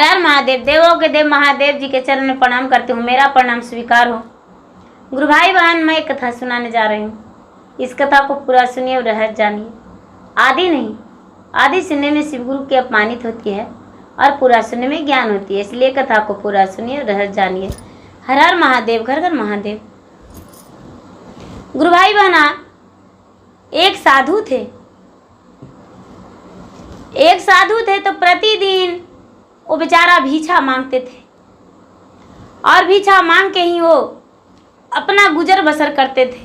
हर हर महादेव। देवों के देव महादेव जी के चरण में प्रणाम करती हूँ। मेरा प्रणाम स्वीकार हो। गुरु भाई बहन, मैं एक कथा सुनाने जा रही हूँ। इस कथा को पूरा सुनिए और रहस्य जानिए। आदि नहीं, आदि सुनने में शिव गुरु की अपमानित होती है और पूरा सुनने में ज्ञान होती है। इसलिए कथा को पूरा सुनिए और रहस्य जानिए। हर हर महादेव, घर घर महादेव। गुरु भाई बहना, एक साधु थे। तो प्रतिदिन वो बेचारा भीछा मांगते थे और भीछा मांग के ही वो अपना गुजर बसर करते थे।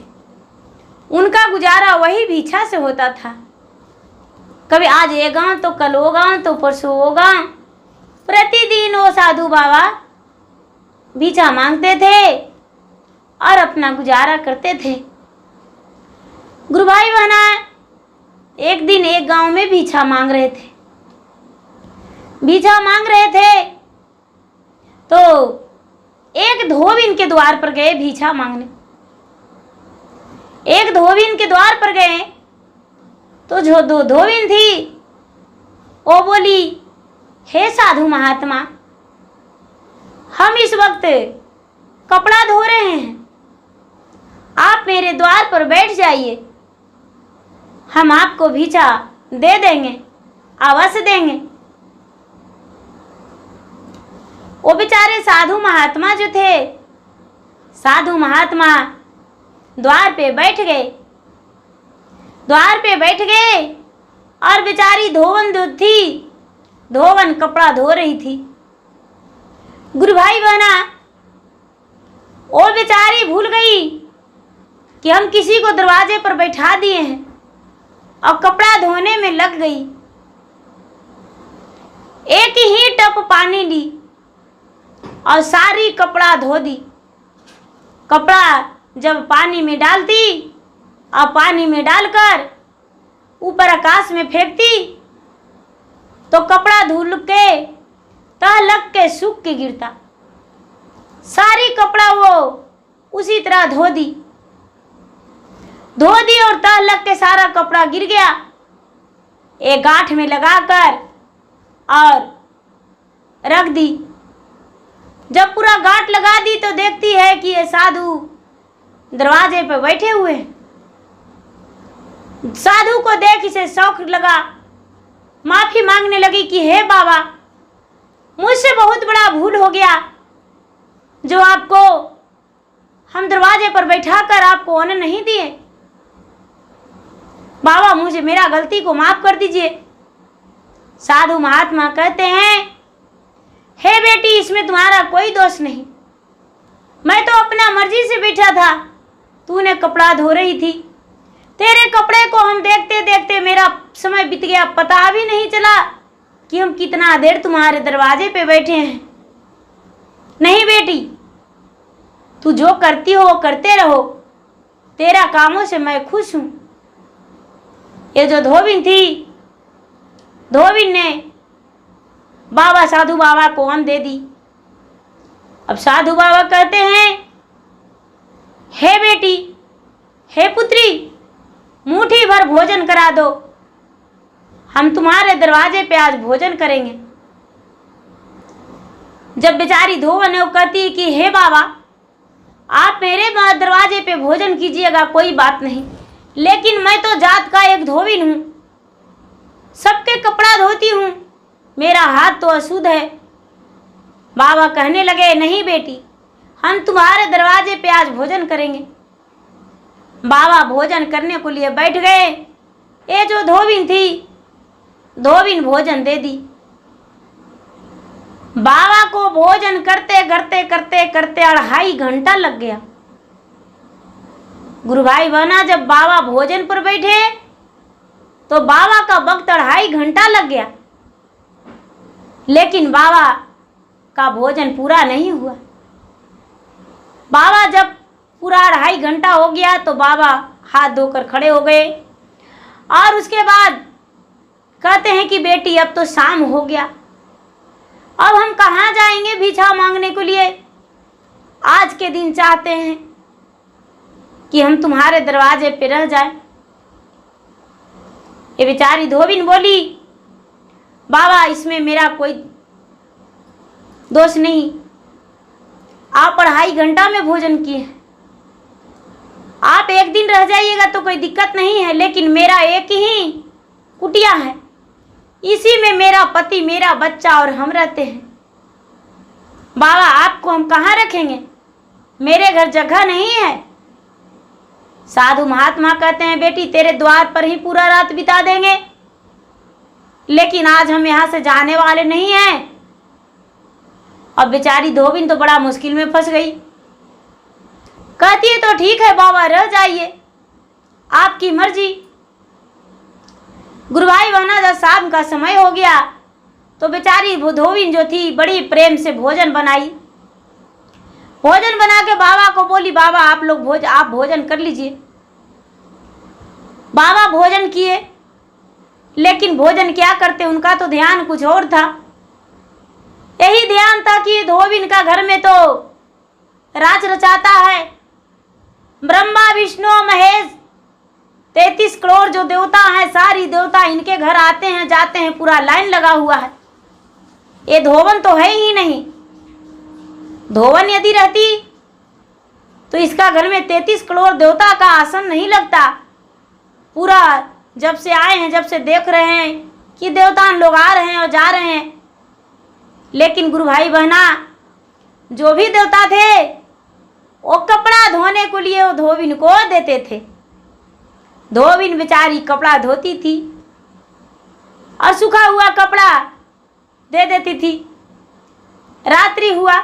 उनका गुजारा वही भीछा से होता था। कभी आज ये गांव तो कल वो गांव तो परसों वो गांव। प्रतिदिन वो साधु बाबा भीछा मांगते थे और अपना गुजारा करते थे। गुरु भाई बहना, एक दिन एक गांव में भीछा मांग रहे थे। तो एक धोबिन के द्वार पर गए भीछा मांगने। एक धोबिन के द्वार पर गए तो जो दो धोबिन थी वो बोली, हे साधु महात्मा, हम इस वक्त कपड़ा धो रहे हैं, आप मेरे द्वार पर बैठ जाइए, हम आपको भीछा दे देंगे, अवश्य देंगे। वो बेचारे साधु महात्मा जो थे, साधु महात्मा द्वार पे बैठ गए और बेचारी धोवन जो थी, धोवन कपड़ा धो रही थी। गुरु भाई बहना, वो बेचारी भूल गई कि हम किसी को दरवाजे पर बैठा दिए हैं और कपड़ा धोने में लग गई। एक ही टप पानी ली और सारी कपड़ा धो दी। कपड़ा जब पानी में डालती और पानी में डालकर ऊपर आकाश में फेंकती तो कपड़ा धुल के तह लग के सूख के गिरता। सारी कपड़ा वो उसी तरह धो दी और तह लग के सारा कपड़ा गिर गया। एक गांठ में लगाकर और रख दी। जब पूरा गांठ लगा दी तो देखती है कि ये साधु दरवाजे पर बैठे हुए हैं। साधु को देख इसे शौक लगा, माफी मांगने लगी कि हे बाबा, मुझसे बहुत बड़ा भूल हो गया जो आपको हम दरवाजे पर बैठाकर आपको अन्न नहीं दिए। बाबा, मुझे मेरा गलती को माफ कर दीजिए। साधु महात्मा कहते हैं, हे बेटी, इसमें तुम्हारा कोई दोष नहीं। मैं तो अपना मर्जी से बैठा था, तूने कपड़ा धो रही थी। तेरे कपड़े को हम देखते देखते मेरा समय बीत गया, पता भी नहीं चला कि हम कितना देर तुम्हारे दरवाजे पे बैठे हैं। नहीं बेटी, तू जो करती हो वो करते रहो, तेरा कामों से मैं खुश हूं। ये जो धोबिन थी, धोबिन ने बाबा साधु बाबा को अन्न दे दी। अब साधु बाबा कहते हैं, हे बेटी, हे पुत्री, मुट्ठी भर भोजन करा दो, हम तुम्हारे दरवाजे पे आज भोजन करेंगे। जब बेचारी धोवन कहती कि हे बाबा, आप मेरे दरवाजे पे भोजन कीजिएगा, कोई बात नहीं, लेकिन मैं तो जात का एक धोबिन हूं, सबके कपड़ा धोती हूं, मेरा हाथ तो अशुद्ध है। बाबा कहने लगे, नहीं बेटी, हम तुम्हारे दरवाजे पे आज भोजन करेंगे। बाबा भोजन करने को लिए बैठ गए। ये जो धोबिन थी, धोबिन भोजन दे दी। बाबा को भोजन करते करते करते करते 2.5 घंटा लग गया। गुरु भाई बहना, जब बाबा भोजन पर बैठे तो बाबा का वक्त 2.5 घंटा लग गया, लेकिन बाबा का भोजन पूरा नहीं हुआ। बाबा जब पूरा 2.5 घंटा हो गया तो बाबा हाथ धोकर खड़े हो गए और उसके बाद कहते हैं कि बेटी, अब तो शाम हो गया, अब हम कहाँ जाएंगे भिक्षा मांगने के लिए। आज के दिन चाहते हैं कि हम तुम्हारे दरवाजे पे रह जाएं। ये बेचारी धोबिन बोली, बाबा, इसमें मेरा कोई दोष नहीं। आप 2.5 घंटा में भोजन किए, आप एक दिन रह जाइएगा तो कोई दिक्कत नहीं है, लेकिन मेरा एक ही कुटिया है, इसी में मेरा पति, मेरा बच्चा और हम रहते हैं। बाबा आपको हम कहाँ रखेंगे, मेरे घर जगह नहीं है। साधु महात्मा कहते हैं बेटी तेरे द्वार पर ही पूरा रात बिता देंगे, लेकिन आज हम यहाँ से जाने वाले नहीं हैं। अब बेचारी धोबिन तो बड़ा मुश्किल में फंस गई। कहती है तो ठीक है बाबा, रह जाइए, आपकी मर्जी। गुरु भाई बहना जब शाम का समय हो गया तो बेचारी धोबिन जो थी बड़ी प्रेम से भोजन बनाई। भोजन बना के बाबा को बोली बाबा आप भोजन कर लीजिए। बाबा भोजन किए, लेकिन भोजन क्या करते, उनका तो ध्यान कुछ और था। यही ध्यान था कि धोबिन का घर में तो राज रचाता है, ब्रह्मा विष्णु महेश 33 करोड़ जो देवता हैं, सारी देवता इनके घर आते हैं जाते हैं, पूरा लाइन लगा हुआ है। ये धोबन तो है ही नहीं। धोबन यदि रहती तो इसका घर में 33 करोड़ देवता का आसन नहीं लगता। पूरा जब से आए हैं, जब से देख रहे हैं कि देवता लोग आ रहे हैं और जा रहे हैं, लेकिन गुरु भाई बहना जो भी देवता थे वो कपड़ा धोने के लिए वो धोबिन को देते थे। धोबिन बेचारी कपड़ा धोती थी और सूखा हुआ कपड़ा दे देती थी। रात्रि हुआ,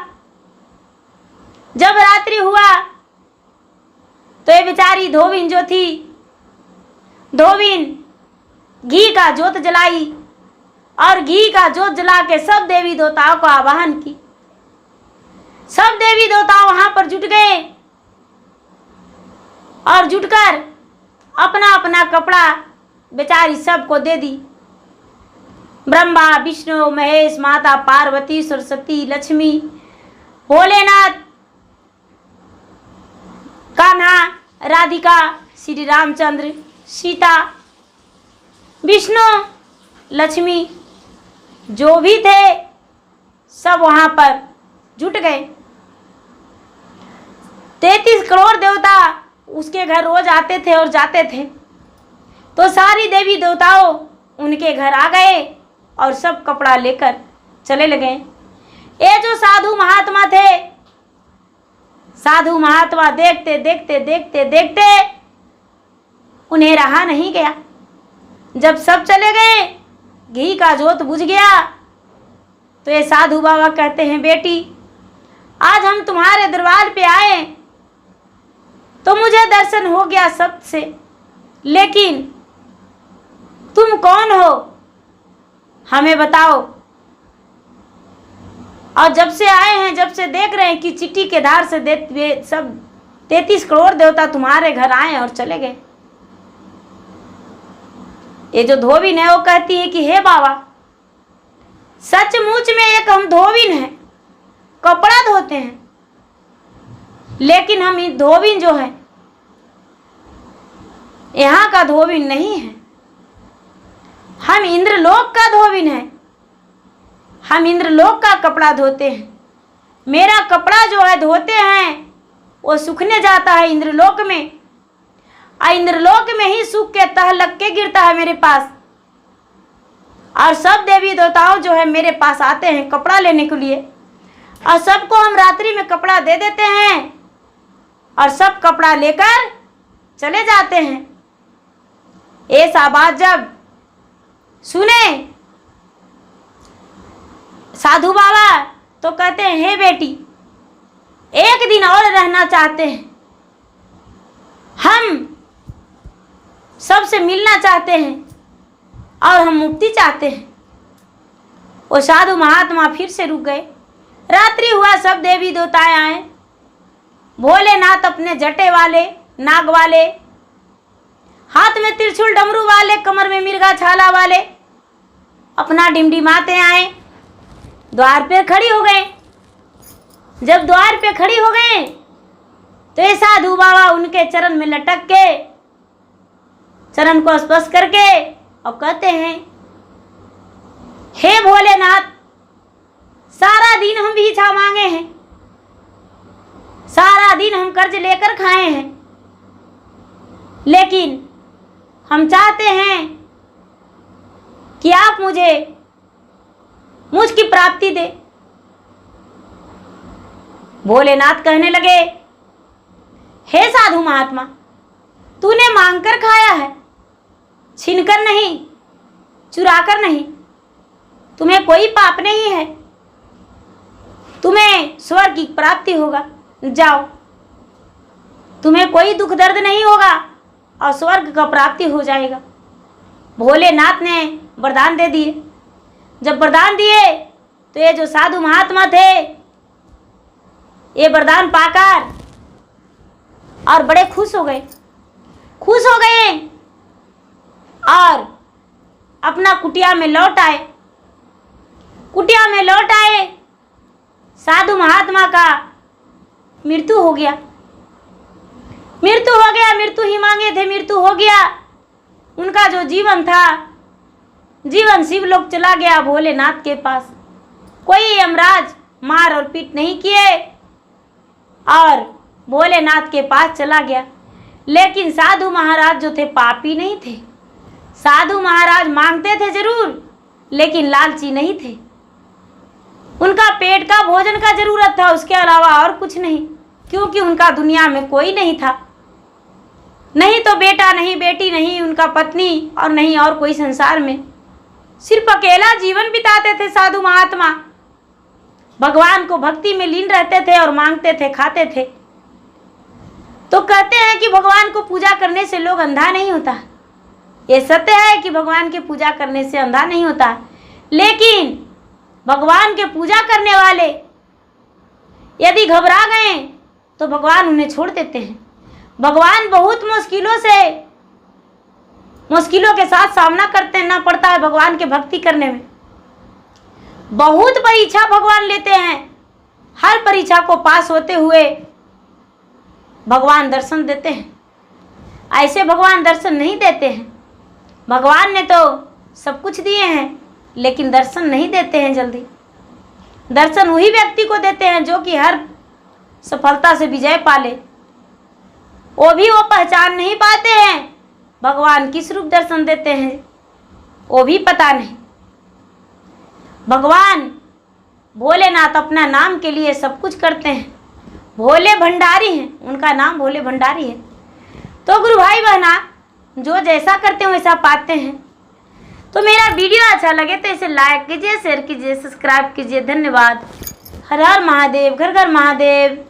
जब रात्रि हुआ तो ये बेचारी धोबिन जो थी, धोबिन घी का जोत जलाई और घी का जोत जला के सब देवी देवताओं को आवाहन की। सब देवी देवता वहां पर जुट गए और जुटकर अपना अपना कपड़ा बेचारी सबको दे दी। ब्रह्मा विष्णु महेश, माता पार्वती, सरस्वती, लक्ष्मी, भोलेनाथ, कान्हा, राधिका, श्री रामचंद्र, सीता, विष्णु, लक्ष्मी जो भी थे सब वहां पर जुट गए। 33 करोड़ देवता उसके घर रोज आते थे और जाते थे, तो सारी देवी देवताओं उनके घर आ गए और सब कपड़ा लेकर चले लगे। ये जो साधु महात्मा थे, साधु महात्मा देखते देखते देखते देखते उन्हें रहा नहीं गया। जब सब चले गए, घी का जोत बुझ गया, तो ये साधु बाबा कहते हैं बेटी आज हम तुम्हारे दरबार पे आए तो मुझे दर्शन हो गया सबसे, लेकिन तुम कौन हो हमें बताओ। और जब से आए हैं, जब से देख रहे हैं कि चिट्ठी के धार से सब 33 करोड़ देवता तुम्हारे घर आए और चले गए। ये जो धोबिन है वो कहती है कि हे बाबा सचमुच में एक हम धोबिन हैं, कपड़ा धोते हैं, लेकिन हम धोबिन जो है यहाँ का धोबिन नहीं है, हम इंद्रलोक का धोबिन है। हम इंद्रलोक का कपड़ा धोते हैं। मेरा कपड़ा जो है धोते हैं वो सूखने जाता है इंद्रलोक में, और इंद्रलोक में ही सूख के तह लग के गिरता है मेरे पास। और सब देवी देवताओं जो है मेरे पास आते हैं कपड़ा लेने के लिए, और सबको हम रात्रि में कपड़ा दे देते हैं और सब कपड़ा लेकर चले जाते हैं। ऐसा बात जब सुने साधु बाबा तो कहते हैं हे बेटी एक दिन और रहना चाहते हैं, हम सबसे मिलना चाहते हैं और हम मुक्ति चाहते हैं। वो साधु महात्मा फिर से रुक गए। रात्रि हुआ, सब देवी देवताएं आए। भोलेनाथ अपने जटे वाले, नाग वाले, हाथ में त्रिशूल डमरू वाले, कमर में मिर्गा छाला वाले अपना डिमडिमाते आए, द्वार पे खड़ी हो गए। जब द्वार पे खड़ी हो गए तो ये साधु बाबा उनके चरण में लटक के चरण को स्पर्श करके और कहते हैं हे भोलेनाथ सारा दिन हम भिक्षा मांगे हैं, सारा दिन हम कर्ज लेकर खाए हैं, लेकिन हम चाहते हैं कि आप मुझकी प्राप्ति दे। भोलेनाथ कहने लगे, हे साधु महात्मा, तूने मांगकर खाया है, छीनकर नहीं, चुराकर नहीं। तुम्हें कोई पाप नहीं है, तुम्हें स्वर्ग की प्राप्ति होगा, जाओ। तुम्हें कोई दुख दर्द नहीं होगा और स्वर्ग का प्राप्ति हो जाएगा। भोलेनाथ ने वरदान दे दिए। जब वरदान दिए तो ये जो साधु महात्मा थे, ये वरदान पाकर और बड़े खुश हो गए और अपना कुटिया में लौट आए। साधु महात्मा का मृत्यु हो गया, मृत्यु ही मांगे थे, मृत्यु हो गया। उनका जो जीवन था, जीवन शिवलोक चला गया, भोलेनाथ के पास। कोई यमराज मार और पीट नहीं किए और भोलेनाथ के पास चला गया। लेकिन साधु महाराज जो थे पापी नहीं थे। साधु महाराज मांगते थे जरूर, लेकिन लालची नहीं थे। उनका पेट का भोजन का जरूरत था, उसके अलावा और कुछ नहीं, क्योंकि उनका दुनिया में कोई नहीं था। नहीं तो बेटा, नहीं बेटी, नहीं उनका पत्नी और नहीं और कोई संसार में। सिर्फ अकेला जीवन बिताते थे साधु महात्मा। भगवान को भक्ति में लीन रहते थे और मांगते थे, खाते थे। तो कहते हैं कि भगवान को पूजा करने से लोग अंधा नहीं होता। ये सत्य है कि भगवान की पूजा करने से अंधा नहीं होता, लेकिन भगवान के पूजा करने वाले यदि घबरा गए तो भगवान उन्हें छोड़ देते हैं। भगवान बहुत मुश्किलों के साथ सामना करना पड़ता है भगवान के भक्ति करने में। बहुत परीक्षा भगवान लेते हैं। हर परीक्षा को पास होते हुए भगवान दर्शन देते हैं। ऐसे भगवान दर्शन नहीं देते हैं। भगवान ने तो सब कुछ दिए हैं, लेकिन दर्शन नहीं देते हैं जल्दी। दर्शन वही व्यक्ति को देते हैं जो कि हर सफलता से विजय पाले। वो पहचान नहीं पाते हैं भगवान किस रूप दर्शन देते हैं, वो भी पता नहीं। भगवान भोलेनाथ अपना नाम के लिए सब कुछ करते हैं। भोले भंडारी हैं, उनका नाम भोले भंडारी है। तो गुरु भाई बहना, जो जैसा करते हैं वैसा पाते हैं। तो मेरा वीडियो अच्छा लगे तो इसे लाइक कीजिए, शेयर कीजिए, सब्सक्राइब कीजिए। धन्यवाद। हर हर महादेव, घर घर महादेव।